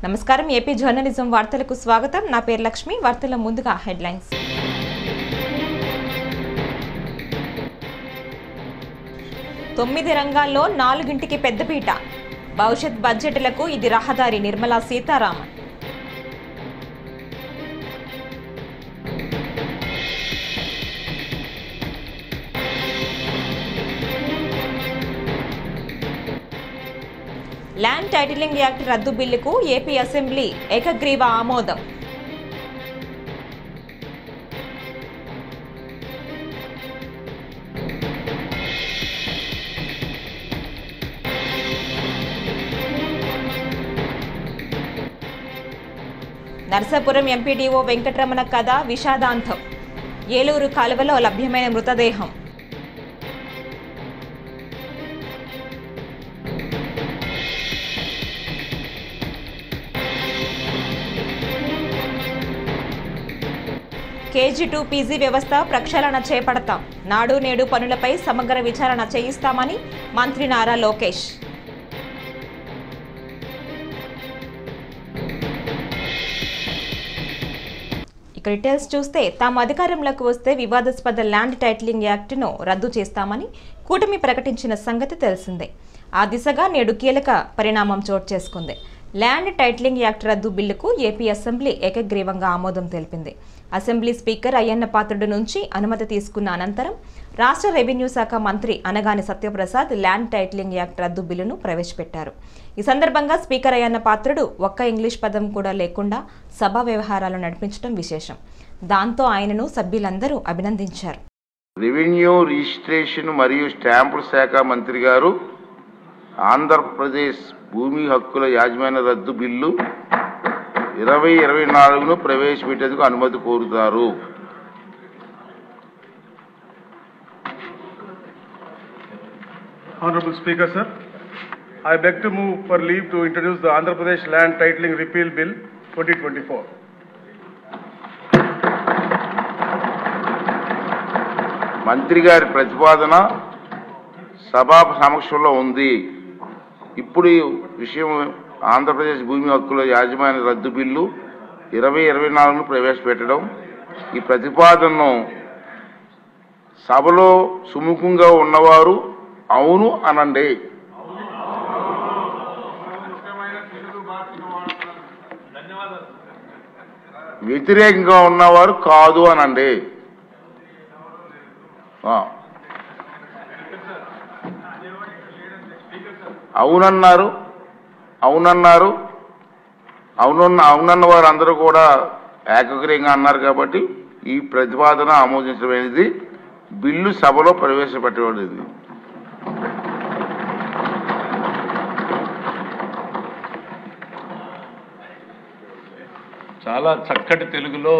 నమస్కారం AP journalism వార్తలకు స్వాగతం నా పేరు లక్ష్మి వార్తల ముందుగా హెడ్లైన్స్ 9 రంగాల్లో 4కి పెద్దపీట భవిష్యత్ బడ్జెట్లకు ఇది రహదారి Nirmala Sitharaman land titling act రద్దు బిల్లుకు ఏపీ అసెంబ్లీ ఏకగ్రీవ ఆమోదం నర్సాపురం ఎంపీడీఓ వెంకటరమణ కథ విషాదాంతం ఏలూరు కాలువలో లభ్యమైన మృతదేహం KG2 పీజీ వ్యవస్థ ప్రక్షాళన చేపడతాం నాడు నేడు పనులపై సమగ్ర విచారణ చేయిస్తామని మంత్రి నారా లోకేష్ ఇక డీటెయిల్స్ చూస్తే తాము అధికారంలోకి వస్తే వివాదాస్పద ల్యాండ్ టైటిలింగ్ యాక్ట్ను రద్దు చేస్తామని కూటమి ప్రకటించిన సంగతి తెలిసిందే ఆ దిశగా నేడు కీలక పరిణామం చోటు చేసుకుంది ల్యాండ్ టైటిలింగ్ యాక్ట్ రద్దు బిల్లుకు ఏపీ అసెంబ్లీ ఏకగ్రీవంగా ఆమోదం తెలిపింది అసెంబ్లీ స్పీకర్ అయ్యన్న పాత్రుడు నుంచి అనుమతి తీసుకున్న అనంతరం రాష్ట్ర రెవెన్యూ శాఖ మంత్రి Anagani Satyaprasad land titling act రద్దు బిల్లును ప్రవేశపెట్టారు ఈ సందర్భంగా స్పీకర్ అయ్యన్న పాత్రుడు ఒక్క ఇంగ్లీష్ పదం కూడా లేకుండా సభా వ్యవహారాలు నడిపించడం విశేషం దాంతో ఆయనను సభ్యులందరూ అభినందించారు రెవెన్యూ రిజిస్ట్రేషన్ మరియు స్టాంపుల శాఖ మంత్రి గారు ఆంధ్రప్రదేశ్ భూమి హక్కుల యాజమాన్య రద్దు బిల్లు 2024ను ప్రవేశపెట్టేందుకు అనుమతి కోరుతారు Honorable Speaker, sir, I beg to move for leave to introduce the Andhra Pradesh Land Titling Repeal Bill 2024. మంత్రి గారి ప్రతిపాదన సభా సమక్షంలో ఉంది ఇప్పుడు ఈ విషయం ఆంధ్రప్రదేశ్ భూమి హక్కుల యాజమాన్య రద్దు బిల్లు 2024ను ప్రవేశపెట్టడం ఈ ప్రతిపాదనను సభలో సుముఖంగా ఉన్నవారు అవును అనండి వ్యతిరేకంగా ఉన్నవారు కాదు అనండి అవునన్నారు అవునన్నారు అవునన్న వారు అందరూ కూడా ఏకగ్రీయంగా అన్నారు కాబట్టి ఈ ప్రతిపాదన ఆమోదించబడినది బిల్లు సభలో ప్రవేశపెట్టబడింది చాలా చక్కటి తెలుగులో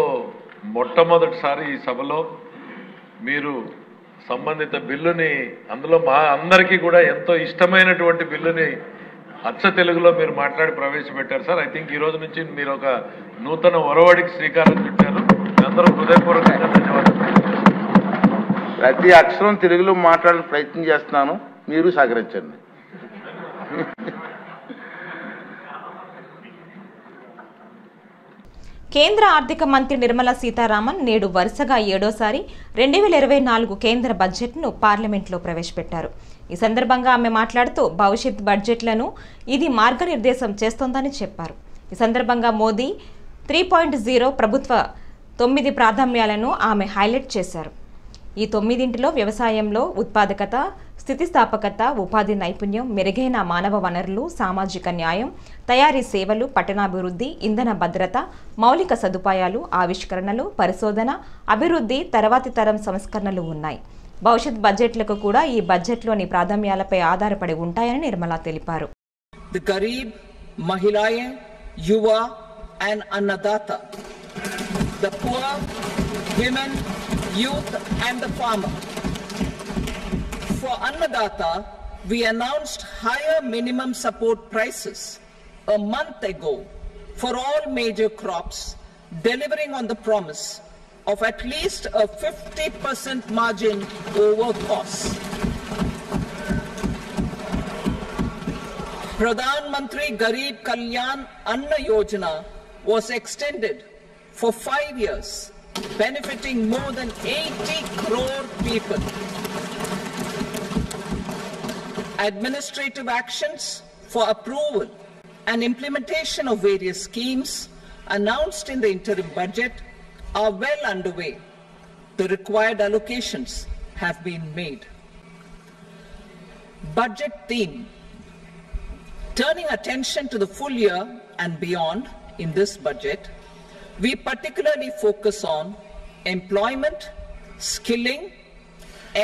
మొట్టమొదటిసారి ఈ సభలో మీరు సంబంధిత బిల్లుని అందులో మా అందరికీ కూడా ఎంతో ఇష్టమైనటువంటి బిల్లుని అచ్చ తెలుగులో మీరు మాట్లాడి ప్రవేశపెట్టారు సార్ ఐ థింక్ ఈ రోజు నుంచి మీరు ఒక నూతన ఒరవడికి శ్రీకారం చుట్టారు అందరూ హృదయపూర్వకంగా ధన్యవాదాలు ప్రతి అక్షరం తెలుగులో మాట్లాడే ప్రయత్నం చేస్తున్నాను మీరు సహకరించండి కేంద్ర ఆర్థిక మంత్రి నిర్మలా సీతారామన్ నేడు వరుసగా 7వ సారి 2024 కేంద్ర బడ్జెట్ను పార్లమెంట్లో ప్రవేశపెట్టారు ఈ సందర్భంగా ఆమె మాట్లాడుతూ భవిష్యత్ బడ్జెట్లను ఇది మార్గనిర్దేశం చేస్తోందని చెప్పారు ఈ సందర్భంగా మోదీ 3.0 ప్రభుత్వ 9 ప్రాధాన్యాలను ఆమె హైలైట్ చేశారు ఈ 9 వ్యవసాయంలో ఉత్పాదకత స్థితిస్థాపకత ఉపాధి నైపుణ్యం మెరుగైన మానవ వనరులు సామాజిక న్యాయం తయారీ సేవలు పట్టణాభివృద్ధి ఇంధన భద్రత మౌలిక సదుపాయాలు ఆవిష్కరణలు పరిశోధన అభివృద్ధి తర్వాతి తరం సంస్కరణలు ఉన్నాయి భవిష్యత్ బడ్జెట్లకు కూడా ఈ బడ్జెట్లోని ప్రాధాన్యాలపై ఆధారపడి ఉంటాయని నిర్మలా తెలిపారు The Garib, Mahilaye, Yuva and Annadata, the poor, women, youth and the farmer. For Annadata, we announced higher minimum support prices a month ago for all major crops, delivering on the promise of at least a 50% margin over costs. Pradhan Mantri Garib Kalyan Anna Yojana was extended for 5 years, benefiting more than 80 crore people. Administrative actions for approval and implementation of various schemes announced in the interim budget are well underway. The required allocations have been made. Budget theme. Turning attention to the full year and beyond in this budget, we particularly focus on employment, skilling,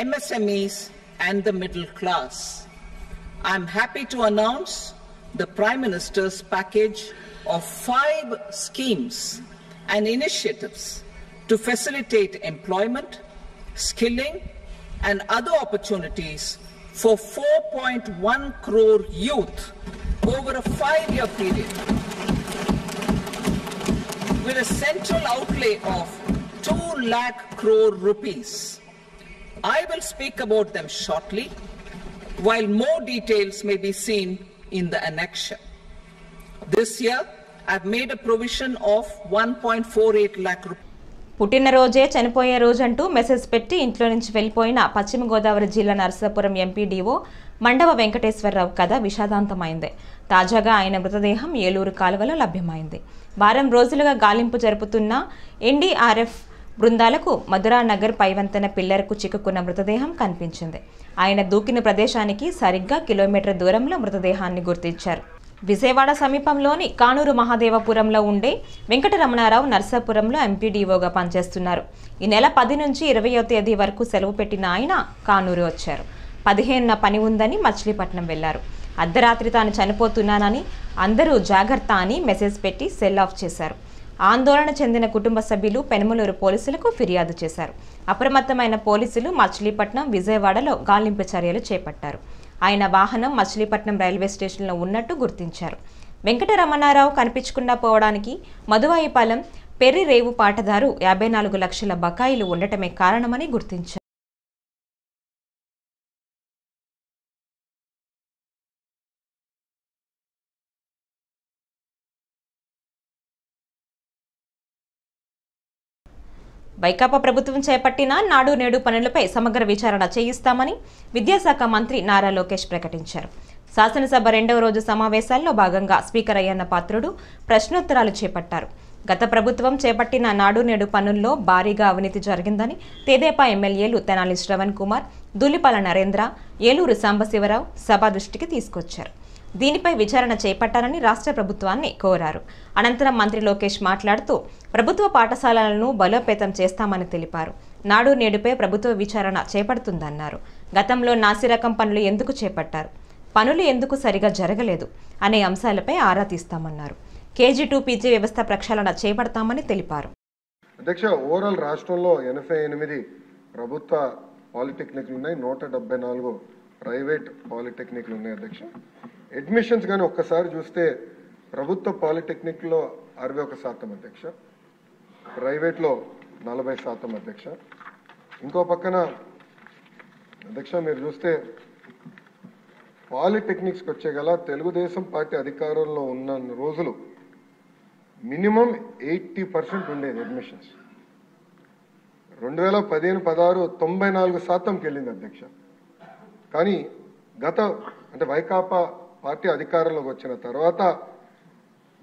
MSMEs and the middle class. I am happy to announce the Prime Minister's package of 5 schemes and initiatives to facilitate employment, skilling and other opportunities for 4.1 crore youth over a 5-year period, with a central outlay of 2 lakh crore rupees. I will speak about them shortly, while more details may be seen in the annexure. This year, I've made a provision of 1.48 lakh rupees. పుట్టినరోజే చనిపోయే రోజంటూ message పెట్టి ఇంట్లో నుంచి వెళ్లిపోయిన పశ్చిమ గోదావరి జిల్లా Narsapuram MPDO Mandava Venkateswararao కథ విషాదాంతమైంది. తాజాగా ఆయన మృతదేహం ఏలూరు కాలువలో లభ్యమైంది. వారం రోజులుగా గాలింపు జరుపుతున్న ఎన్డీఆర్ఎఫ్ బృందాలకు మధురా నగర్ పైవంతెన పిల్లర్కు చిక్కుకున్న మృతదేహం కనిపించింది. ఆయన దూకిన ప్రదేశానికి సరిగ్గా కిలోమీటర్ దూరంలో మృతదేహాన్ని గుర్తించారు. విజయవాడ సమీపంలోని కానూరు మహాదేవపురంలో ఉండే వెంకటరమణారావు నర్సాపురంలో ఎంపీడీఓగా పనిచేస్తున్నారు. ఈ నెల 10 నుంచి 20వ తేదీ వరకు సెలవు పెట్టిన ఆయన కానూరు వచ్చారు. 15న పని ఉందని మచిలీపట్నం వెళ్లారు. అర్ధరాత్రి తాను చనిపోతున్నానని అందరూ జాగ్రత్త అని మెసేజ్ పెట్టి సెల్ ఆఫ్ చేశారు. ఆందోళన చెందిన కుటుంబ సభ్యులు పెనుమలూరు పోలీసులకు ఫిర్యాదు చేశారు. అప్రమత్తమైన పోలీసులు మచిలీపట్నం, విజయవాడలో గాలింపు చర్యలు చేపట్టారు. ఆయన వాహనం మచిలీపట్నం రైల్వే స్టేషన్లో ఉన్నట్టు గుర్తించారు. వెంకటరమణారావు కనిపించకుండా పోవడానికి మధువాయిపాలెం పెర్రి రేవు పాటదారు 54 లక్షల బకాయిలు ఉండటమే కారణమని గుర్తించారు. వైకాపా ప్రభుత్వం చేపట్టిన నాడు నేడు పనులపై సమగ్ర విచారణ చేయిస్తామని విద్యాశాఖ మంత్రి నారా లోకేష్ ప్రకటించారు. శాసనసభ 2వ రోజు సమావేశాల్లో భాగంగా స్పీకర్ అయ్యన్న పాత్రుడు ప్రశ్నోత్తరాలు చేపట్టారు. గత ప్రభుత్వం చేపట్టిన నాడు నేడు పనుల్లో భారీగా అవినీతి జరిగిందని తెదేపా ఎమ్మెల్యేలు తెనాలి శ్రవణ్ కుమార్, ధూళిపాల నరేంద్ర, ఏలూరు సాంబశివరావు సభ దృష్టికి తీసుకొచ్చారు. దీనిపై విచారణ చేపట్టాలని రాష్ట్ర ప్రభుత్వాన్ని కోరారు. అనంతరం మంత్రి లోకేష్ మాట్లాడుతూ ప్రభుత్వ పాఠశాలలను బలోపేతం చేస్తామని తెలిపారు. నాడు నేడుపై ప్రభుత్వ విచారణ చేపడుతుందన్నారు. గతంలో నాసిరకం పనులు ఎందుకు చేపట్టారు, పనులు ఎందుకు సరిగా జరగలేదు అనే అంశాలపై ఆరా తీస్తామన్నారు. KG2 PG వ్యవస్థ ప్రక్షాళన చేపడతామని తెలిపారు. అధ్యక్ష, ఓవరాల్ రాష్ట్రంలో 88 ప్రభుత్వ పాలిటెక్నిక్లు ఉన్నాయి, 174 ప్రైవేట్ పాలిటెక్నిక్లు ఉన్నాయి. అధ్యక్ష, అడ్మిషన్స్ కానీ ఒక్కసారి చూస్తే ప్రభుత్వ పాలిటెక్నిక్లో 61% అధ్యక్ష, ప్రైవేట్లో 40% అధ్యక్ష. ఇంకో పక్కన అధ్యక్ష మీరు చూస్తే పాలిటెక్నిక్స్కి వచ్చే గల తెలుగుదేశం పార్టీ అధికారంలో ఉన్న రోజులు మినిమం 80% ఉండేది అడ్మిషన్స్. 2015-16 94%కి వెళ్ళింది అధ్యక్ష. కానీ అంటే వైకాపా పార్టీ అధికారంలోకి వచ్చిన తర్వాత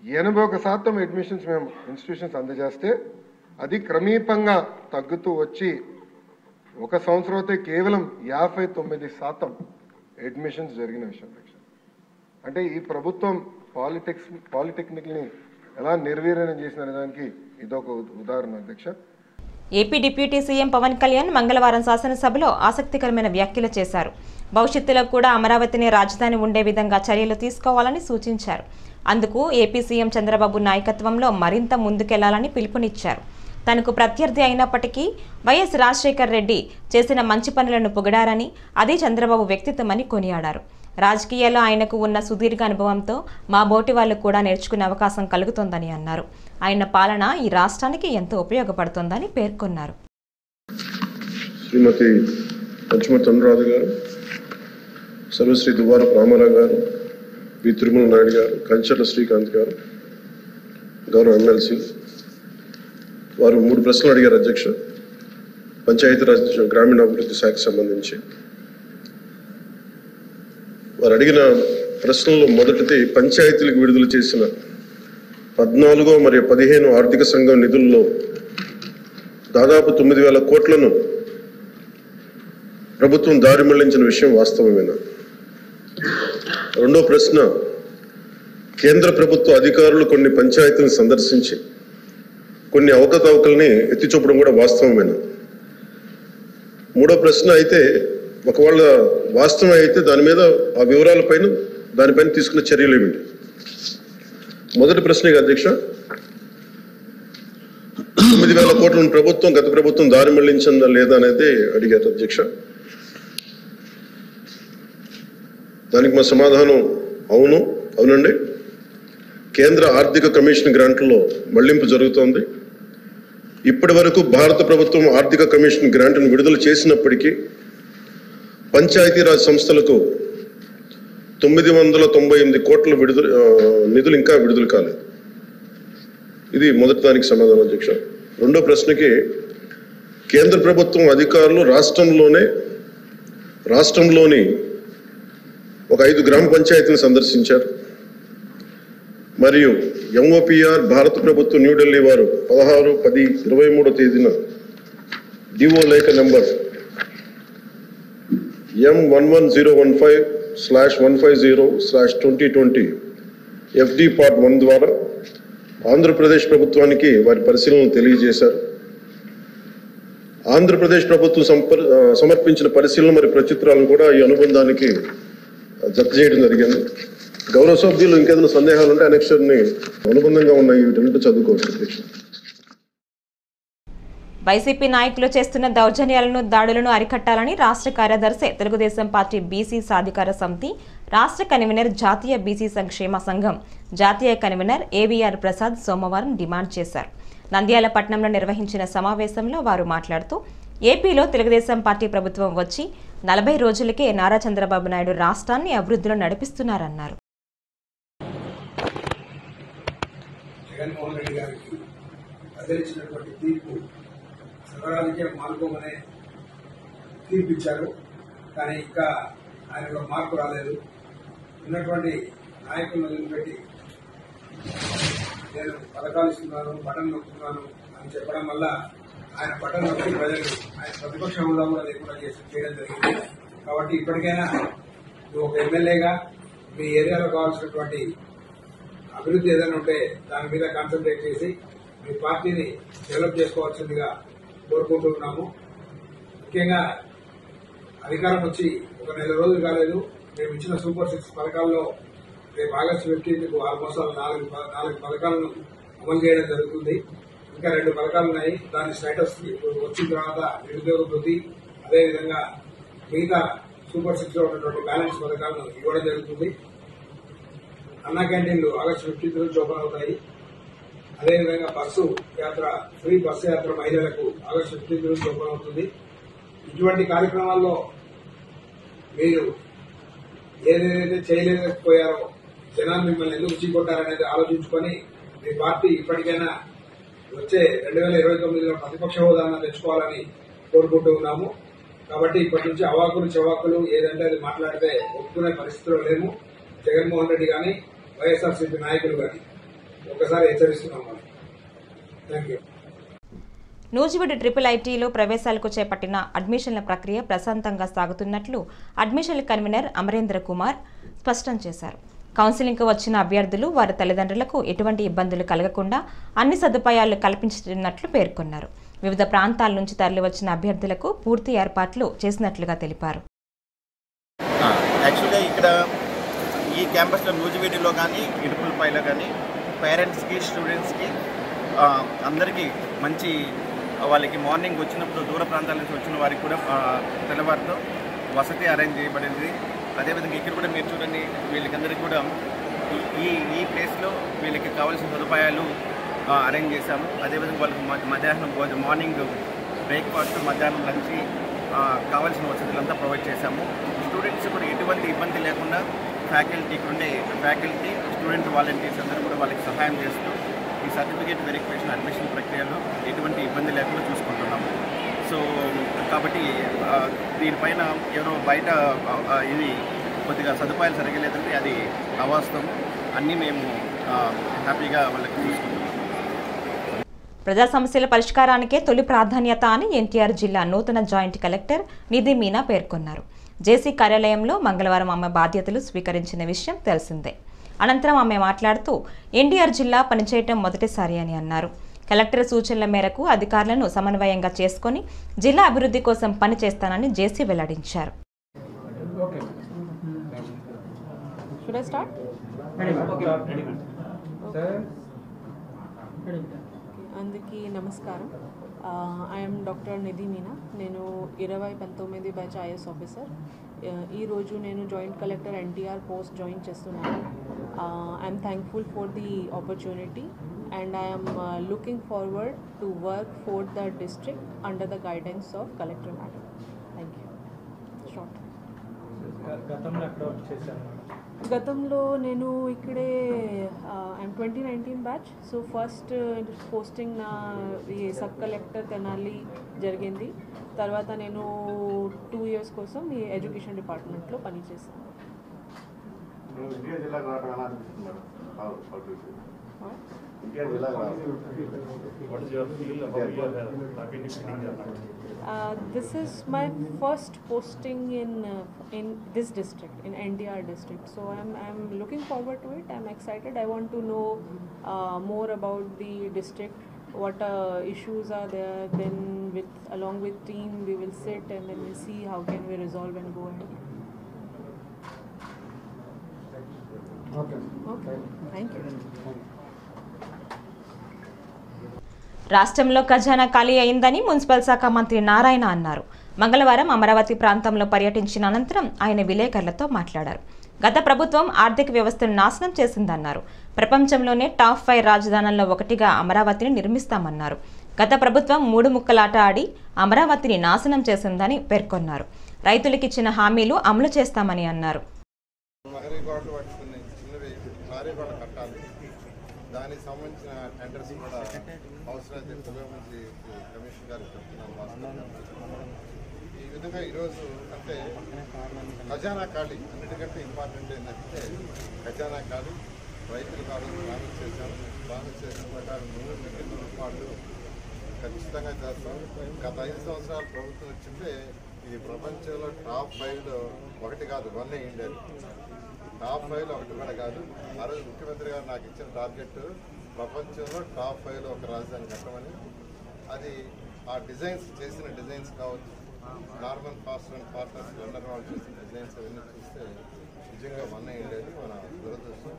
81% అడ్మిషన్స్ మేము ఇన్స్టిట్యూషన్స్ అందజేస్తే అది క్రమీపంగా తగ్గుతూ వచ్చి ఒక సంవత్సరం అయితే కేవలం 59% అడ్మిషన్స్ జరిగిన విషయం అధ్యక్ష. అంటే ఈ ప్రభుత్వం పాలిటెక్నిక్ని ఎలా నిర్వీర్యం చేసిన దానికి ఇదొక ఉదాహరణ అధ్యక్ష. AP deputy CM Pawan Kalyan మంగళవారం శాసనసభలో ఆసక్తికరమైన వ్యాఖ్యలు చేశారు. భవిష్యత్తులో కూడా అమరావతిని రాజధాని ఉండే విధంగా చర్యలు తీసుకోవాలని సూచించారు. అందుకు ఏపీ సీఎం చంద్రబాబు నాయకత్వంలో మరింత ముందుకెళ్లాలని పిలుపునిచ్చారు. తనకు ప్రత్యర్థి అయినప్పటికీ వైఎస్ రాజశేఖర్ రెడ్డి చేసిన మంచి పనులను పొగిడారని, అది చంద్రబాబు వ్యక్తిత్వమని కొనియాడారు. రాజకీయాల్లో ఆయనకు ఉన్న సుదీర్ఘ అనుభవంతో మా బోటి వాళ్ళు కూడా నేర్చుకునే అవకాశం కలుగుతోందని అన్నారు. ఆయన పాలన ఈ రాష్ట్రానికి ఎంతో ఉపయోగపడుతోందని పేర్కొన్నారు. శ్రీమతి పంచమర్తి అనురాధ గారు, సర్వశ్రీ దువ్వారపు రామారావు గారు, వి తిరుమల నాయుడు గారు, కంచర్ల శ్రీకాంత్ గారు, గౌరవ ఎమ్మెల్సీ వారు 3 ప్రశ్నలు అడిగారు అధ్యక్ష. పంచాయతీరాజ్ గ్రామీణాభివృద్ధి శాఖకు సంబంధించి వారు అడిగిన ప్రశ్నల్లో మొదటిది పంచాయతీలకు విడుదల చేసిన 14 మరియు 15 ఆర్థిక సంఘం నిధుల్లో దాదాపు 9,000 కోట్లను ప్రభుత్వం దారి మళ్లించిన విషయం వాస్తవమేనా? రెండో ప్రశ్న, కేంద్ర ప్రభుత్వ అధికారులు కొన్ని పంచాయతీలను సందర్శించి కొన్ని అవకతవకల్ని ఎత్తి చూపడం కూడా వాస్తవమేనా? మూడో ప్రశ్న అయితే ఒకవేళ వాస్తవం అయితే దాని మీద ఆ వివరాలపైన దానిపైన తీసుకున్న చర్యలు ఏమిటి? మొదటి ప్రశ్న అధ్యక్ష, 9,000 కోట్లను ప్రభుత్వం గత ప్రభుత్వం దారి మళ్లించిందా లేదా అనేది అడిగారు అధ్యక్ష. దానికి మా సమాధానం అవునండి. కేంద్ర ఆర్థిక కమిషన్ గ్రాంట్లలో మళ్లింపు జరుగుతోంది. ఇప్పటి వరకు భారత ప్రభుత్వం ఆర్థిక కమిషన్ గ్రాంట్ను విడుదల చేసినప్పటికీ పంచాయతీరాజ్ సంస్థలకు 998 కోట్ల నిధులు ఇంకా విడుదల కాలేదు. ఇది మొదటి దానికి సమాధానం అధ్యక్ష. రెండో ప్రశ్నకి, కేంద్ర ప్రభుత్వం అధికారులు రాష్ట్రంలోని ఒక 5 గ్రామ పంచాయతీలను సందర్శించారు. మరియు ఎంఓపిఆర్ భారత ప్రభుత్వం న్యూఢిల్లీ వారు 16/10/23 తేదీన డిఓ లేఖ నెంబర్ M11015/150/2020 FD Part 1 ద్వారా ఆంధ్రప్రదేశ్ ప్రభుత్వానికి వారి పరిశీలనలు తెలియజేశారు. ఆంధ్రప్రదేశ్ ప్రభుత్వం సమర్పించిన పరిశీలన మరియు ప్రచిత్రాలను కూడా ఈ అనుబంధానికి జత చేయడం జరిగింది. గౌరవ సభ్యులు ఇంకేదైనా సందేహాలు ఉంటే అనెక్షర్ని అనుబంధంగా ఉన్న వీటన్నిటి చదువుకోవచ్చు అధ్యక్ష. వైసీపీ నాయకులు చేస్తున్న దౌర్జన్యాలను, దాడులను అరికట్టాలని రాష్ట్ర కార్యదర్శి, తెలుగుదేశం పార్టీ బీసీ సాధికార సమితి రాష్ట్ర కన్వీనర్, జాతీయ బీసీ సంక్షేమ సంఘం జాతీయ కన్వీనర్ ఏవీఆర్ ప్రసాద్ సోమవారం డిమాండ్ చేశారు. నంద్యాల పట్టణంలో నిర్వహించిన సమావేశంలో వారు మాట్లాడుతూ, ఏపీలో తెలుగుదేశం పార్టీ ప్రభుత్వం వచ్చి 40 రోజులకే నారా చంద్రబాబు నాయుడు రాష్ట్రాన్ని అభివృద్ధిలో నడిపిస్తున్నారన్నారు. జగన్మోహన్ రెడ్డి గారికి ప్రజలిచ్చినటువంటి తీర్పు సర్వరాజకీయ మార్గమనే తీర్పిచ్చారు. కానీ ఇంకా ఆయనలో మార్పు రాలేదు. ఉన్నటువంటి నాయకులను వదిలిపెట్టి నేను పథకాలు ఇస్తున్నాను, బటన్ నొక్కుతున్నాను అని చెప్పడం వల్ల ఆయన బటన్ నొక్కి ప్రజలు ఆయన ప్రతిపక్ష హోదా కూడా లేకుండా చేయడం జరిగింది. కాబట్టి ఇప్పటికైనా నువ్వు ఒక ఎమ్మెల్యేగా మీ ఏరియాలో కావాల్సినటువంటి అభివృద్ధి ఏదైనా ఉంటే దాని మీద కాన్సన్ట్రేట్ చేసి మీ పార్టీని డెవలప్ చేసుకోవాల్సిందిగా కోరుకుంటున్నాము. ముఖ్యంగా అధికారం వచ్చి ఒక 4 రోజులు కాలేదు. మేము ఇచ్చిన సూపర్ 6 పథకాల్లో రేపు ఆగస్టు 15కు ఆల్మోస్ట్ 4 పథకాలను అమలు చేయడం జరుగుతుంది. ఇంకా 2 పథకాలు ఉన్నాయి. దాని స్టేటస్ వచ్చిన తర్వాత నిరుద్యోగ వృద్ధి, అదేవిధంగా మిగతా సూపర్ 6లో ఉన్నటువంటి బ్యాలెన్స్ పథకాలను ఇవ్వడం జరుగుతుంది. అన్నా క్యాంటీన్లు ఆగస్టు 15 నుంచి ఓపెన్ అవుతాయి. అదేవిధంగా బస్సు యాత్ర, ఫ్రీ బస్సు యాత్ర మహిళలకు ఆగస్టు 15 నుంచి ఓపెన్ అవుతుంది. ఇటువంటి కార్యక్రమాల్లో మీరు ఏదైతే చేయలేకపోయారో, జనాలు మిమ్మల్ని ఎందుకు చీకొట్టారనేది ఆలోచించుకొని మీ పార్టీ ఇప్పటికైనా వచ్చే 2029లో ప్రతిపక్ష హోదాను తెచ్చుకోవాలని కోరుకుంటూ ఉన్నాము. కాబట్టి ఇప్పటి నుంచి అవాకులు చెవాకులు ఏదంటే అది మాట్లాడితే ఒప్పుకునే పరిస్థితిలో లేము. జగన్మోహన్ రెడ్డి కానీ, వైఎస్ఆర్సీపీ నాయకులు కానీ ఒకసారి హెచ్చరిస్తున్నాం. Thank you. నూజివీడు ట్రిపుల్ ఐటీలో ప్రవేశాలకు చేపట్టిన అడ్మిషన్ల ప్రక్రియ ప్రశాంతంగా సాగుతున్నట్లు అడ్మిషన్ల కన్వీనర్ అమరేంద్ర కుమార్ స్పష్టం చేశారు. కౌన్సిలింగ్కు వచ్చిన అభ్యర్థులు వారి తల్లిదండ్రులకు ఎటువంటి ఇబ్బందులు కలగకుండా అన్ని సదుపాయాలు కల్పించనున్నట్లు పేర్కొన్నారు. వివిధ ప్రాంతాల నుంచి తరలివచ్చిన అభ్యర్థులకు పూర్తి ఏర్పాట్లు చేసినట్లుగా తెలిపారు. యాక్చువల్గా ఇక్కడ ఈ క్యాంపస్లో నూజివీడులో కానీ, ఇడుపులపైలో కానీ పేరెంట్స్కి, స్టూడెంట్స్కి అందరికీ మంచి, వాళ్ళకి మార్నింగ్ వచ్చినప్పుడు దూర ప్రాంతాల నుంచి వచ్చిన వారికి కూడా తెల్లవారితో వసతి అరేంజ్ చేయబడింది. అదేవిధంగా ఇక్కడ కూడా మీరు చూడండి, వీళ్ళకందరికీ కూడా ఈ ప్లేస్లో వీళ్ళకి కావాల్సిన సదుపాయాలు అరేంజ్ చేశాము. అదేవిధంగా వాళ్ళకి మధ్యాహ్నం మార్నింగ్ బ్రేక్ఫాస్ట్, మధ్యాహ్నం లంచ్ కావాల్సిన వసతులంతా ప్రొవైడ్ చేశాము. స్టూడెంట్స్ కూడా ఎటువంటి ఇబ్బంది లేకుండా ఫ్యాకల్టీ స్టూడెంట్ వాలంటీర్స్ అందరూ కూడా వాళ్ళకి సహాయం చేస్తూ ఈ సర్టిఫికేట్ వెరిఫికేషన్ అడ్మిషన్ ప్రక్రియలో ఎటువంటి ఇబ్బంది లేకుండా చూసుకుంటున్నాము. సో కాబట్టి దీనిపైన ఎవరో బయట ఇది కొద్దిగా సదుపాయాలు సరిగలేదంటే అది అవాస్తవం. అన్నీ మేము హ్యాపీగా వాళ్ళకి చూసుకుంటున్నాం. ప్రజా సమస్యల పరిష్కారానికే తొలి ప్రాధాన్యత అని ఎన్టీఆర్ జిల్లా నూతన జాయింట్ కలెక్టర్ నిధి మీనా పేర్కొన్నారు. జేసీ కార్యాలయంలో మంగళవారం ఆమె బాధ్యతలు స్వీకరించిన విషయం తెలిసిందే. అనంతరం ఆమె మాట్లాడుతూ ఎన్టీఆర్ జిల్లా పనిచేయటం మొదటిసారి అని అన్నారు. కలెక్టర్ సూచనల మేరకు అధికారులను సమన్వయంగా చేసుకుని జిల్లా అభివృద్ధి కోసం పనిచేస్తానని జేసీ వెల్లడించారు. అందరికీ నమస్కారం. I'm doctor Nidhi Meena. నేను 2019 బ్యాచ్ ఐఎస్ ఆఫీసర్. ఈరోజు నేను joint collector NTR post join చేస్తున్నాను. I'm thankful for the opportunity and I am looking forward to work for the district under the guidance of Collector Madam. Thank you. Short. గతంలో నేను ఇక్కడే I'm 2019 batch. So first posting నా ఈ sub collector Tenali జరిగింది. తర్వాత నేను 2 years కోసం ఈ ఎడ్యుకేషన్ డిపార్ట్మెంట్లో పనిచేశాను. What is your feel about your happy This is my first posting in this district, in NTR district. So I'm looking forward to it. I'm excited. I want to know more about the district, what issues are there. Then along with team, we will sit and then we'll see how can we resolve and go ahead. Okay. Thank you. రాష్ట్రంలో ఖజానా ఖాళీ అయిందని municipal శాఖ మంత్రి నారాయణ అన్నారు. మంగళవారం అమరావతి ప్రాంతంలో పర్యటించిన అనంతరం ఆయన విలేకరులతో మాట్లాడారు. గత ప్రభుత్వం ఆర్థిక వ్యవస్థను నాశనం చేసిందన్నారు. ప్రపంచంలోనే టాప్ 5 రాజధానుల్లో ఒకటిగా అమరావతిని నిర్మిస్తామన్నారు. గత ప్రభుత్వం 3 ముక్కలాట ఆడి అమరావతిని నాశనం చేసిందని పేర్కొన్నారు. రైతులకు ఇచ్చిన హామీలు అమలు చేస్తామని అన్నారు. దానికి సంబంధించిన టెండర్స్ కూడా అవసరమైతే పురోగతి కమిషన్ గారు చెప్తున్నాను. ఈ విధంగా ఈరోజు అంటే ఖజానా ఖాళీ అన్నిటికంటే ఇంపార్టెంట్ ఏంటంటే ఖజానా ఖాళీ రైతులు కావాలని ప్రామిస్ చేసిన ప్రకారం 100 మిలియన్ రూపాయలు ఖచ్చితంగా చేస్తాం. గత 5 సంవత్సరాలు ప్రభుత్వం వచ్చింటే ఇది ప్రపంచంలో టాప్ 5లో ఒకటి కాదు, 1 అయ్యిండేది. టాప్ 5లో ఒకటి కూడా కాదు. ఆ రోజు ముఖ్యమంత్రి గారు నాకు ఇచ్చిన టార్గెట్ ప్రపంచంలో టాప్ 5లో ఒక రాజధాని కట్టమని. అది ఆ డిజైన్స్ చేసిన డిజైన్స్ కావచ్చు, normal fast and partners London వాళ్ళు చేసిన డిజైన్స్ అవన్నీ చూస్తే నిజంగా 1 అయ్యిండేది. మన దురదృష్టం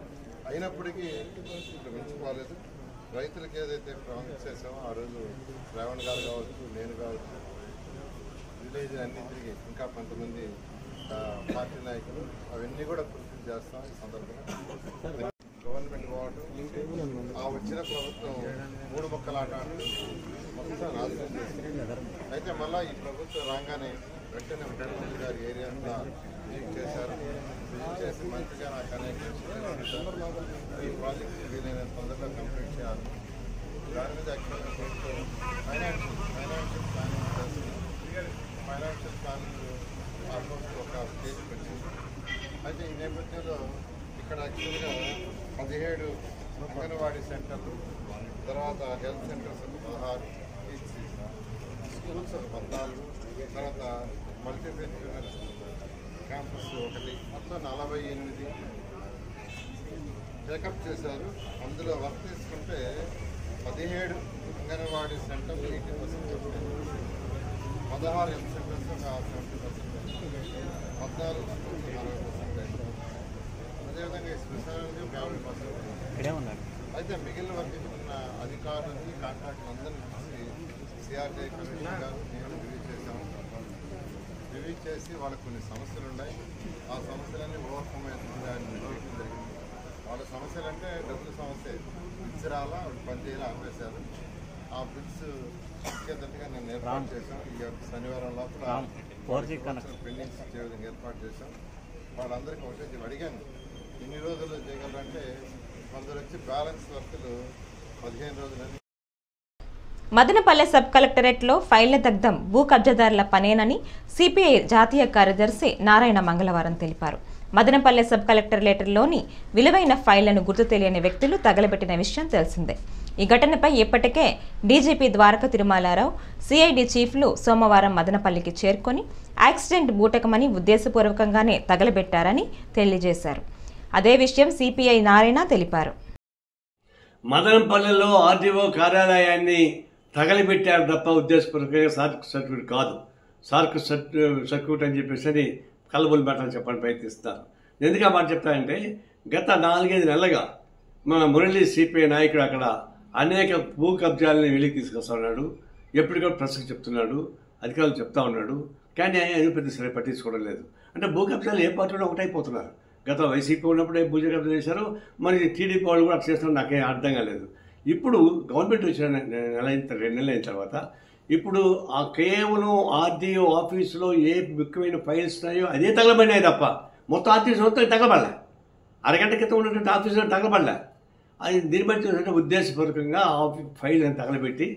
అయినప్పటికీ ఇప్పుడు మించిపోలేదు. రైతులకు ఏదైతే ప్రామిస్ చేసామో ఆ రోజు రేవంత్ గారు కావచ్చు, నేను కావచ్చు, విలేజ్ అన్ని తిరిగి ఇంకా కొంతమంది పార్టీ నాయకులు అవన్నీ కూడా పూర్తి చేస్తాం. ఈ సందర్భంగా గవర్నమెంట్ పోవటం, ఆ వచ్చిన ప్రభుత్వం 3 ముక్కలాట మొత్తం నాశనం చేసింది. అయితే మళ్ళీ ఈ ప్రభుత్వం రాగానే వెంటనే ముఖ్యమంత్రి గారి ఏరియా అంతా విజిట్ చేశారు. విజిట్ చేసి మంత్రిగా నాకు అనేక ఈ ప్రాజెక్ట్ వీలైనంత తొందరగా కంప్లీట్ చేయాలి. దాని మీద యాక్చువల్గా ఫైనాన్షియల్ ప్లానింగ్ ఆల్మోస్ట్ ఒక స్టేజ్కి వచ్చింది. అయితే ఈ నేపథ్యంలో ఇక్కడ యాక్చువల్గా 17 అంగన్వాడీ సెంటర్లు, తర్వాత హెల్త్ సెంటర్స్ 16, స్కూల్స్ 14, తర్వాత మల్టీపెన్షనల్ క్యాంపస్ 1, మొత్తం 48 టేకప్ చేశారు. అందులో వర్క్ తీసుకుంటే 17 అంగన్వాడీ సెంటర్లు 80%, 16 హెల్త్ సెంటర్స్ 70%, 14 స్కూల్స్ 60%, అదేవిధంగా స్పెషాలిటీ 50%. అయితే మిగిలిన వర్క్ ఉన్న అధికారులకి కాంట్రాక్టులు అందరినీ చూసి సిఆర్టీఐ కమిషనర్ గారు నేను రివ్యూ చేసి వాళ్ళకి కొన్ని సమస్యలు ఉన్నాయి. ఆ సమస్యలన్నీ ఓవర్కమ్ అవుతుందని నిర్వహించడం జరిగింది. వాళ్ళ సమస్యలు అంటే డబ్బుల సమస్య, బిల్స్ రాలా, పని చేయాలి ఆపేశారు. ఆ బిల్స్ ఇచ్చేటట్టుగా నేను ఏర్పాటు చేశాం. ఈ శనివారం లోపల పెండింగ్స్ ఇచ్చే విధంగా ఏర్పాటు చేశాం. వాళ్ళందరికీ ఒకటే అడిగాను, ఎన్ని రోజులు చేయగలరంటే కొందరు వచ్చి బ్యాలెన్స్ వర్కులు 15 రోజులని. మదనపల్లె సబ్ కలెక్టరేట్లో ఫైళ్ల దగ్ధం భూ కబ్జాదారుల పనేనని సిపిఐ జాతీయ కార్యదర్శి నారాయణ మంగళవారం తెలిపారు. మదనపల్లె సబ్ కలెక్టరేట్లోని విలువైన ఫైళ్లను గుర్తు తెలియని వ్యక్తులు తగలబెట్టిన విషయం తెలిసిందే. ఈ ఘటనపై ఇప్పటికే డీజీపీ ద్వారక తిరుమలారావు, సిఐడి చీఫ్లు సోమవారం మదనపల్లికి చేరుకొని యాక్సిడెంట్ బూటకమని ఉద్దేశపూర్వకంగానే తగలబెట్టారని తెలియజేశారు. అదే విషయం సిపిఐ నారాయణ తెలిపారు. మదనపల్లెలో ఆర్డీఓ కార్యాలయాన్ని తగలబెట్టారు తప్ప ఉద్దేశపూర్వకంగా సార్క్ సర్క్యూట్ కాదు. సార్క్ సర్క్యూట్ అని చెప్పేసి కలబుల్ పెట్టాలని చెప్పడానికి ప్రయత్నిస్తున్నారు. ఎందుకు ఆ మాట చెప్తానంటే గత 4-5 నెలలుగా మన మురళీ సిపిఐ నాయకుడు అక్కడ అనేక భూ కబ్జాలని వెలికి తీసుకొస్తున్నాడు. ఎప్పటికప్పుడు ప్రెస్కి చెప్తున్నాడు, అధికారులు చెప్తా ఉన్నాడు. కానీ ఆయన పెద్ద సరే పట్టించుకోవడం లేదు. అంటే భూ కబ్జాలు ఏ పార్టీలో ఒకటైపోతున్నారు. గత వైసీపీ ఉన్నప్పుడే భూ కబ్జా చేశారు, మరి టీడీపీ వాళ్ళు కూడా చేస్తున్నారు. నాకేం అర్థం కాలేదు. ఇప్పుడు గవర్నమెంట్ వచ్చిన 2 నెలలు అయిన తర్వాత ఇప్పుడు ఆ కేవలం ఆర్డీఓ ఆఫీసులో ఏ ముఖ్యమైన ఫైల్స్ ఉన్నాయో అదే తగలబడినాయి తప్ప మొత్తం ఆఫీసు మొత్తం తగలబడలే. అరగంట క్రితం ఉన్నటువంటి ఆఫీసులో తగలబడలే. అది దీన్ని బట్టి చూసినట్టు ఉద్దేశపూర్వకంగా ఫైల్ అని తగలబెట్టి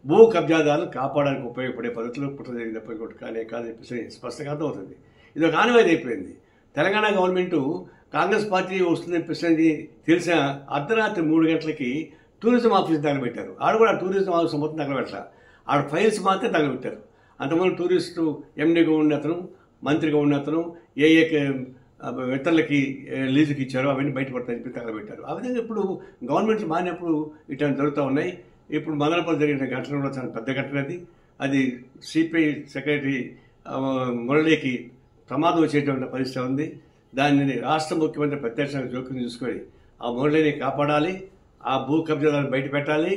భూ కబ్జాదారులు కాపాడడానికి ఉపయోగపడే పద్ధతిలో పుట్టదగిన తప్ప ఇంకోటి కానీ కాదని చెప్పేసి స్పష్టంగా అర్థమవుతుంది. ఇది ఒక ఆనవాయితీ అయిపోయింది. తెలంగాణ గవర్నమెంటు కాంగ్రెస్ పార్టీ వస్తుందని చెప్పేసి తెలిసిన అర్ధరాత్రి 3 గంటలకి టూరిజం ఆఫీస్ తగలబెట్టారు. ఆడ కూడా టూరిజం ఆఫీస్ మొత్తం తగలబెట్టారు. ఆడ ఫైల్స్ మాత్రం తగలబెట్టారు. అంతమంది టూరిస్టు ఎండీగా ఉన్న అతను, మంత్రిగా ఉన్న అతను ఏ ఇతరులకి లీజుకి ఇచ్చారో అవన్నీ బయటపడతాయని చెప్పి తగలబెట్టారు. ఆ విధంగా ఇప్పుడు గవర్నమెంట్ మారినప్పుడు ఇట్లాంటి జరుగుతూ ఉన్నాయి. ఇప్పుడు మదనపల్లి జరిగిన ఘటన కూడా చాలా పెద్ద ఘటన. అది సిపిఐ సెక్రటరీ మురళీకి ప్రమాదం వచ్చేటువంటి పరిస్థితి ఉంది. దానిని రాష్ట్ర ముఖ్యమంత్రి ప్రత్యక్షంగా జోక్యం చూసుకొని ఆ మురళీని కాపాడాలి, ఆ భూ కబ్జాలను బయట పెట్టాలి,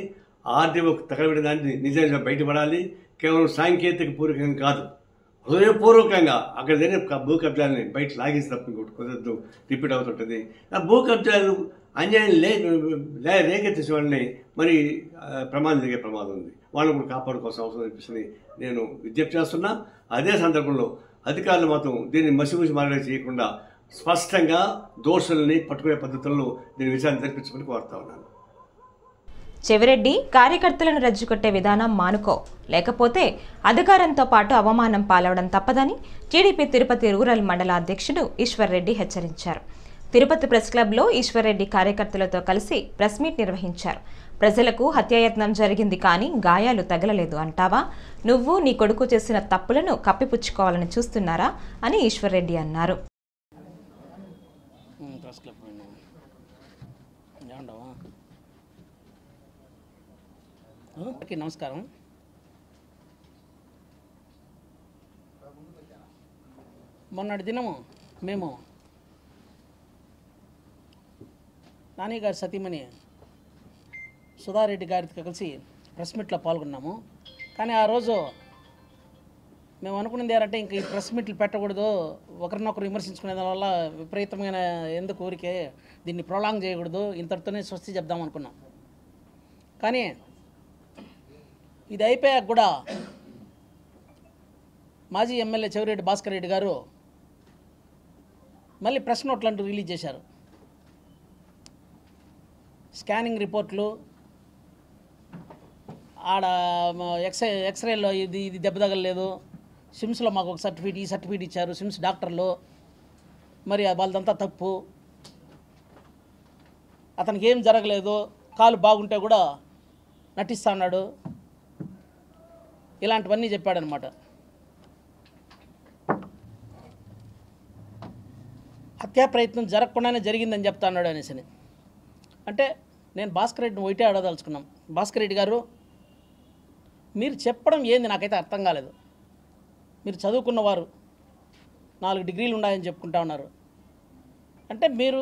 ఆర్డీఓ తగలబెట్టిన దాన్ని నిజంగా బయటపడాలి. కేవలం సాంకేతిక పూర్వకంగా కాదు, హృదయపూర్వకంగా అక్కడ జరిగిన భూ కబ్జాలని బయట లాగేసి తప్ప ఇంకోటి కుదరదు, రిపీట్ అవుతుంటుంది. ఆ భూ కబ్జాలు అన్యాయం రేకెత్తించే వాళ్ళని మరి ప్రమాదం జరిగే ప్రమాదం ఉంది. వాళ్ళని కూడా కాపాడుకోవాల్సిన అవసరం అనిపిస్తుంది నేను విజ్ఞప్తి చేస్తున్నా. అదే సందర్భంలో అధికారులు మాత్రం దీన్ని మసిమూసి మారడం చేయకుండా స్పష్టంగా దోషుల్ని పట్టుకునే పద్ధతుల్లో దీని విషయాన్ని జరిపించమని కోరుతా ఉన్నాను. చెవిరెడ్డి కార్యకర్తలను రజ్జుకొట్టే విధానం మానుకో, లేకపోతే అధికారంతో పాటు అవమానం పాలవడం తప్పదని టీడీపీ తిరుపతి రూరల్ మండల అధ్యక్షుడు ఈశ్వర్రెడ్డి హెచ్చరించారు. తిరుపతి ప్రెస్ క్లబ్లో ఈశ్వర్రెడ్డి కార్యకర్తలతో కలిసి ప్రెస్ మీట్ నిర్వహించారు. ప్రజలకు హత్యాయత్నం జరిగింది కానీ గాయాలు తగలలేదు అంటావా? నువ్వు నీ కొడుకు చేసిన తప్పులను కప్పిపుచ్చుకోవాలని చూస్తున్నారా అని ఈశ్వర్రెడ్డి అన్నారు. నమస్కారం. మొన్నటి దినము మేము నాని గారి సతీమణి సుధారెడ్డి గారితో కలిసి ప్రెస్ మీట్లో పాల్గొన్నాము. కానీ ఆ రోజు మేము అనుకున్నది ఏంటంటే ఇంక ఈ ప్రెస్ మీట్లు పెట్టకూడదు, ఒకరినొకరు విమర్శించుకునే దానివల్ల విపరీతమైన ఎందుకు ఊరికే దీన్ని ప్రొలాంగ్ చేయకూడదు, ఇంతటితోనే స్వస్తి చెప్దాం అనుకున్నాం. కానీ ఇది అయిపోయాక కూడా మాజీ ఎమ్మెల్యే చెవిరెడ్డి భాస్కర్ రెడ్డి గారు మళ్ళీ ప్రెస్ నోట్లు అంటూ రిలీజ్ చేశారు. స్కానింగ్ రిపోర్ట్లు, ఆడ ఎక్స్రేలో ఇది దెబ్బ తగలలేదు, సిమ్స్లో మాకు ఒక సర్టిఫికేట్ ఈ సర్టిఫికేట్ ఇచ్చారు సిమ్స్ డాక్టర్లు, మరి వాళ్ళదంతా తప్పు, అతనికి ఏం జరగలేదు, కాలు బాగుంటే కూడా నటిస్తా ఉన్నాడు, ఇలాంటివన్నీ చెప్పాడనమాట. హత్యా ప్రయత్నం జరగకుండానే జరిగిందని చెప్తా అన్నాడు అనేసి. అంటే నేను భాస్కర్ రెడ్డిని ఒకటే అడగదలుచుకున్నాం. భాస్కర్ రెడ్డి గారు, మీరు చెప్పడం ఏంది నాకైతే అర్థం కాలేదు. మీరు చదువుకున్నవారు, 4 డిగ్రీలు ఉన్నాయని చెప్పుకుంటా ఉన్నారు. అంటే మీరు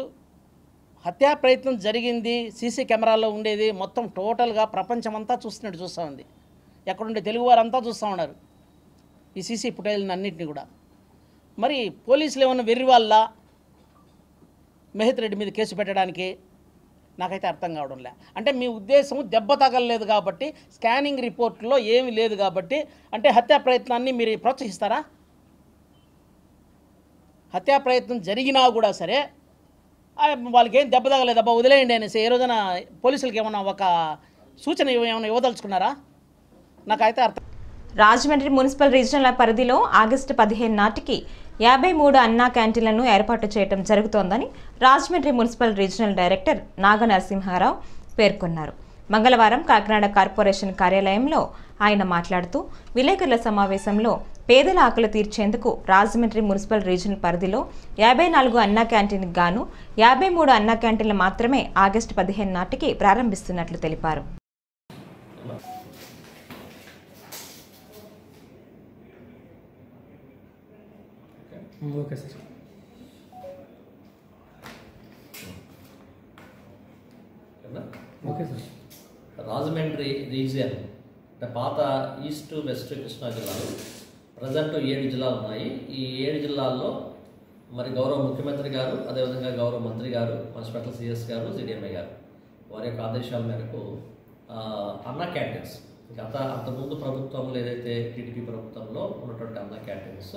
హత్యా ప్రయత్నం జరిగింది, సీసీ కెమెరాల్లో ఉండేది మొత్తం టోటల్గా ప్రపంచమంతా చూస్తున్నట్టు చూస్తూ ఉంది. ఎక్కడుండే తెలుగు వారంతా చూస్తూ ఉన్నారు ఈ సీసీ ఫుటేజ్ని అన్నింటినీ కూడా. మరి పోలీసులు ఏమన్నా వెర్రి వాళ్ళ మెహిత్ రెడ్డి మీద కేసు పెట్టడానికి నాకైతే అర్థం కావడంలే. అంటే మీ ఉద్దేశం దెబ్బ తగలలేదు కాబట్టి, స్కానింగ్ రిపోర్ట్లో ఏమీ లేదు కాబట్టి, అంటే హత్యా ప్రయత్నాన్ని మీరు ప్రోత్సహిస్తారా? హత్యా ప్రయత్నం జరిగినా కూడా సరే వాళ్ళకి ఏం దెబ్బ తగలేదబ్బా వదిలేయండి అనేసి ఏ రోజున పోలీసులకి ఏమన్నా ఒక సూచన ఏమైనా ఇవ్వదలుచుకున్నారా? నాకైతే అర్థం. రాజమండ్రి మున్సిపల్ రీజనల్ పరిధిలో ఆగస్టు 15 నాటికి 53 అన్నా క్యాంటీన్లను ఏర్పాటు చేయడం జరుగుతోందని రాజమండ్రి మున్సిపల్ రీజనల్ డైరెక్టర్ నాగ నరసింహారావు పేర్కొన్నారు. మంగళవారం కాకినాడ కార్పొరేషన్ కార్యాలయంలో ఆయన మాట్లాడుతూ విలేకరుల సమావేశంలో పేదల ఆకలి తీర్చేందుకు రాజమండ్రి మున్సిపల్ రీజనల్ పరిధిలో 54 అన్నా క్యాంటీన్కి గాను 53 అన్నా క్యాంటీన్లు మాత్రమే ఆగస్టు 15 నాటికి ప్రారంభిస్తున్నట్లు తెలిపారు. Okay sir. Okay sir. Rajahmundry region అంటే పాత ఈస్ట్ వెస్ట్ కృష్ణా జిల్లాలు ప్రజెంట్ 7 జిల్లాలు ఉన్నాయి. ఈ 7 జిల్లాల్లో మరి గౌరవ ముఖ్యమంత్రి గారు, అదేవిధంగా గౌరవ మంత్రి గారు, మున్సిపల్ సిఎస్ గారు, సిడిఎంఐ గారు వారి యొక్క ఆదేశాల మేరకు అన్నా క్యాంటీన్స్ అంతకుముందు ప్రభుత్వంలో ఏదైతే టీడీపీ ప్రభుత్వంలో ఉన్నటువంటి అన్నా క్యాంటీన్స్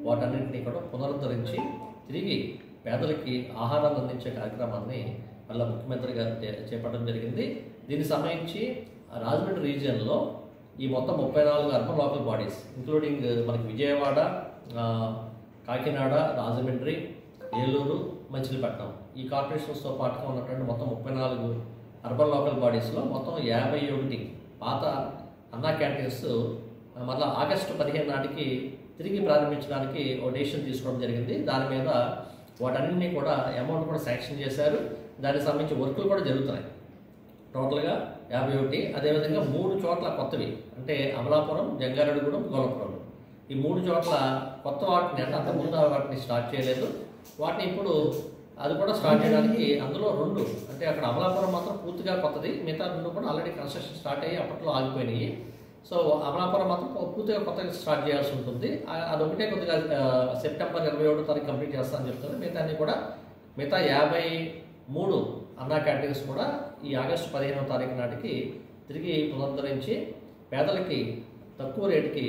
వాటన్నింటినీ కూడా పునరుద్ధరించి తిరిగి పేదలకి ఆహారాన్ని అందించే కార్యక్రమాన్ని మళ్ళీ ముఖ్యమంత్రి గారు చేపట్టడం జరిగింది. దీనికి సంబంధించి రాజమండ్రి రీజియన్లో ఈ మొత్తం 34 అర్బన్ లోకల్ బాడీస్ ఇంక్లూడింగ్ మనకి విజయవాడ, కాకినాడ, రాజమండ్రి, ఏలూరు, మచిలీపట్నం ఈ కార్పొరేషన్స్తో పాటుగా ఉన్నటువంటి మొత్తం 34 అర్బన్ లోకల్ బాడీస్లో మొత్తం 51 పాత అన్నా క్యాంటీన్స్ మళ్ళీ ఆగస్టు 15 నాటికి తిరిగి ప్రారంభించడానికి ఒక డెసిషన్ తీసుకోవడం జరిగింది. దాని మీద వాటన్నింటినీ కూడా అమౌంట్ కూడా శాంక్షన్ చేశారు. దానికి సంబంధించి వర్కులు కూడా జరుగుతున్నాయి. టోటల్గా 51. అదేవిధంగా 3 చోట్ల కొత్తవి అంటే అమలాపురం, జంగారెడ్డిగూడెం, గోలపురం ఈ 3 చోట్ల కొత్త వాటిని అంటే అంతకుముందు వాటిని స్టార్ట్ చేయలేదు. వాటిని ఇప్పుడు అది కూడా స్టార్ట్ చేయడానికి అందులో 2 అంటే అక్కడ అమలాపురం మాత్రం పూర్తిగా కొత్తది, మిగతా 2 కూడా ఆల్రెడీ కన్స్ట్రక్షన్ స్టార్ట్ అయ్యి అప్పట్లో ఆగిపోయినాయి. సో అమలాపురం మాత్రం పూర్తిగా కొత్తగా స్టార్ట్ చేయాల్సి ఉంటుంది. అదొకటే కొద్దిగా సెప్టెంబర్ 27వ తారీఖు కంప్లీట్ చేస్తానని చెప్తుంది. మిగతా 53 అన్నా క్యాంటీన్స్ కూడా ఈ ఆగస్టు 15వ తారీఖు నాటికి తిరిగి పునరుద్ధరించి పేదలకి తక్కువ రేటుకి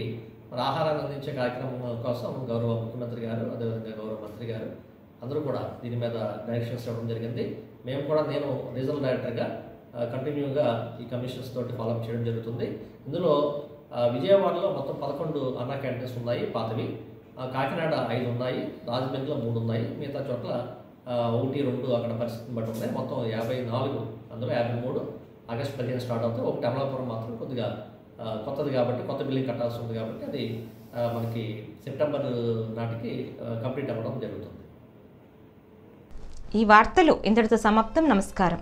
మరి ఆహారాన్ని అందించే కార్యక్రమం కోసం గౌరవ ముఖ్యమంత్రి గారు, అదేవిధంగా గౌరవ మంత్రి గారు అందరూ కూడా దీని మీద డైరెక్షన్స్ ఇవ్వడం జరిగింది. మేము కూడా నేను రీజనల్ డైరెక్టర్గా కంటిన్యూగా ఈ కమిషన్స్ తోటి ఫాలోఅప్ చేయడం జరుగుతుంది. ఇందులో విజయవాడలో మొత్తం 11 అన్నా క్యాంటీన్స్ ఉన్నాయి పాతవి, కాకినాడ 5 ఉన్నాయి, రాజమండ్రిలో 3 ఉన్నాయి, మిగతా చోట్ల 1, 2 అక్కడ పరిస్థితిని బట్టి ఉన్నాయి. మొత్తం 54, అందులో 53 ఆగస్టు 15 స్టార్ట్ అవుతాయి. ఒకటి అమలాపురం మాత్రం కొద్దిగా కొత్తది కాబట్టి కొత్త బిల్డింగ్ కట్టాల్సి ఉంది కాబట్టి అది మనకి సెప్టెంబర్ నాటికి కంప్లీట్ అవ్వడం జరుగుతుంది. ఈ వార్తలు ఇంతటితో సమాప్తం. నమస్కారం.